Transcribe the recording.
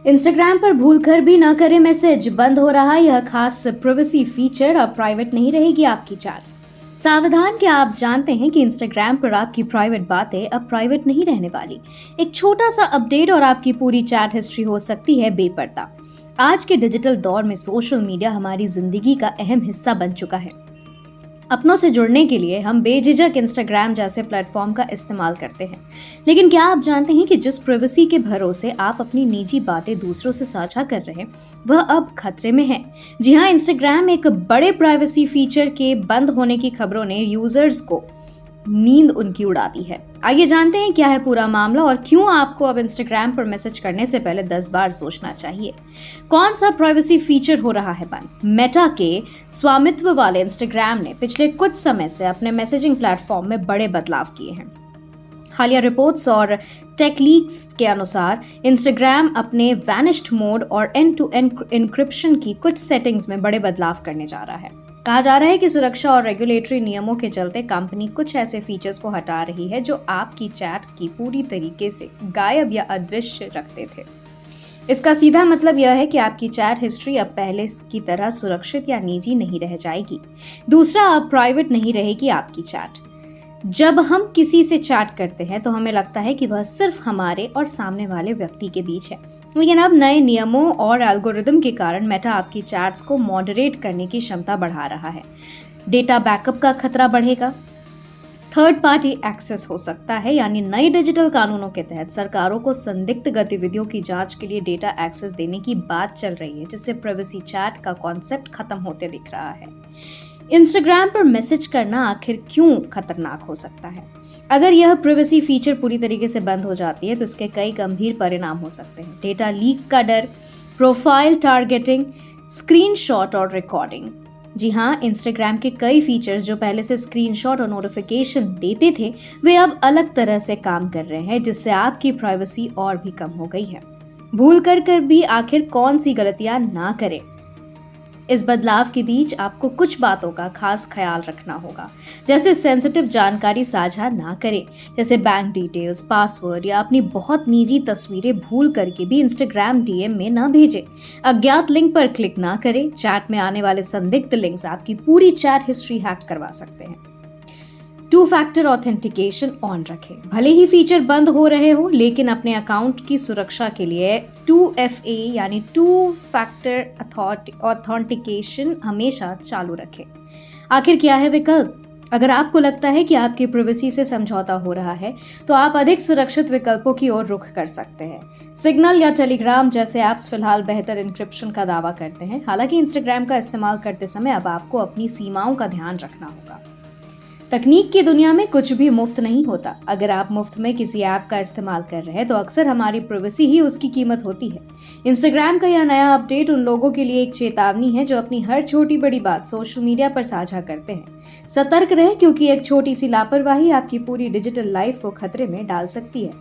Instagram पर भूलकर भी ना करें मैसेज, बंद हो रहा यह खास प्राइवेसी फीचर, अब प्राइवेट नहीं रहेगी आपकी चैट। सावधान, क्या आप जानते हैं कि इंस्टाग्राम पर आपकी प्राइवेट बातें अब प्राइवेट नहीं रहने वाली। एक छोटा सा अपडेट और आपकी पूरी चैट हिस्ट्री हो सकती है बेपर्दा। आज के डिजिटल दौर में सोशल मीडिया हमारी जिंदगी का अहम हिस्सा बन चुका है। अपनों से जुड़ने के लिए हम बेझिझक इंस्टाग्राम जैसे प्लेटफॉर्म का इस्तेमाल करते हैं, लेकिन क्या आप जानते हैं कि जिस प्राइवेसी के भरोसे आप अपनी निजी बातें दूसरों से साझा कर रहे हैं वह अब खतरे में है। जी हाँ, इंस्टाग्राम एक बड़े प्राइवेसी फीचर के बंद होने की खबरों ने यूजर्स को नींद उनकी उड़ा दी है। आइए जानते हैं क्या है पूरा मामला और क्यों आपको अब इंस्टाग्राम पर मैसेज करने से पहले 10 बार सोचना चाहिए। कौन सा प्राइवेसी फीचर हो रहा है बंद? मेटा के स्वामित्व वाले इंस्टाग्राम ने पिछले कुछ समय से अपने मैसेजिंग प्लेटफॉर्म में बड़े बदलाव किए हैं। हालिया रिपोर्ट्स और टेक लीक्स के अनुसार इंस्टाग्राम अपने वैनिश्ड मोड और एंड टू एंड एन्क्रिप्शन की कुछ सेटिंग्स में बड़े बदलाव करने जा रहा है। कहा जा रहा है कि सुरक्षा और रेगुलेटरी नियमों के चलते कंपनी कुछ ऐसे फीचर्स को हटा रही है जो आपकी चैट की पूरी तरीके से गायब या अदृश्य रखते थे। इसका सीधा मतलब यह है कि आपकी चैट हिस्ट्री अब पहले की तरह सुरक्षित या निजी नहीं रह जाएगी। दूसरा, अब प्राइवेट नहीं रहेगी आपकी चैट। जब हम किसी से चैट करते हैं तो हमें लगता है कि वह सिर्फ हमारे और सामने वाले व्यक्ति के बीच है, लेकिन अब नए नियमों और एल्गोरिदम के कारण मेटा आपकी चैट्स को मॉडरेट करने की क्षमता बढ़ा रहा है। डेटा बैकअप का खतरा बढ़ेगा, थर्ड पार्टी एक्सेस हो सकता है, यानी नए डिजिटल कानूनों के तहत सरकारों को संदिग्ध गतिविधियों की जांच के लिए डेटा एक्सेस देने की बात चल रही है, जिससे प्राइवेसी चैट का कॉन्सेप्ट खत्म होते दिख रहा है। इंस्टाग्राम पर मैसेज करना आखिर क्यों खतरनाक हो सकता है? अगर यह प्राइवेसी फीचर पूरी तरीके से बंद हो जाती है तो इसके कई गंभीर परिणाम हो सकते हैं। डेटा लीक का डर, प्रोफाइल टारगेटिंग, स्क्रीनशॉट और रिकॉर्डिंग। जी हाँ, इंस्टाग्राम के कई फीचर्स जो पहले से स्क्रीनशॉट और नोटिफिकेशन देते थे वे अब अलग तरह से काम कर रहे हैं, जिससे आपकी प्राइवेसी और भी कम हो गई है। भूल कर भी आखिर कौन सी गलतियां ना करें। इस बदलाव के बीच आपको कुछ बातों का खास ख्याल रखना होगा, जैसे सेंसिटिव जानकारी साझा ना करें, जैसे बैंक डिटेल्स, पासवर्ड या अपनी बहुत निजी तस्वीरें भूल करके भी इंस्टाग्राम डीएम में ना भेजें। अज्ञात लिंक पर क्लिक ना करें। चैट में आने वाले संदिग्ध लिंक्स आपकी पूरी चैट हिस्ट्री हैक करवा सकते हैं। 2 फैक्टर ऑथेंटिकेशन ऑन रखें। भले ही फीचर बंद हो रहे हो, लेकिन अपने अकाउंट की सुरक्षा के लिए 2FA यानी 2 फैक्टर ऑथेंटिकेशन हमेशा चालू रखें। आखिर क्या है विकल्प? अगर आपको लगता है कि आपकी प्राइवेसी से समझौता हो रहा है तो आप अधिक सुरक्षित विकल्पों की ओर रुख कर सकते हैं। सिग्नल या टेलीग्राम जैसे ऐप्स फिलहाल बेहतर एन्क्रिप्शन का दावा करते हैं। हालांकि इंस्टाग्राम का इस्तेमाल करते समय अब आपको अपनी सीमाओं का ध्यान रखना होगा। तकनीक की दुनिया में कुछ भी मुफ्त नहीं होता। अगर आप मुफ्त में किसी ऐप का इस्तेमाल कर रहे हैं तो अक्सर हमारी प्राइवेसी ही उसकी कीमत होती है। इंस्टाग्राम का यह नया अपडेट उन लोगों के लिए एक चेतावनी है जो अपनी हर छोटी बड़ी बात सोशल मीडिया पर साझा करते हैं। सतर्क रहें, क्योंकि एक छोटी सी लापरवाही आपकी पूरी डिजिटल लाइफ को खतरे में डाल सकती है।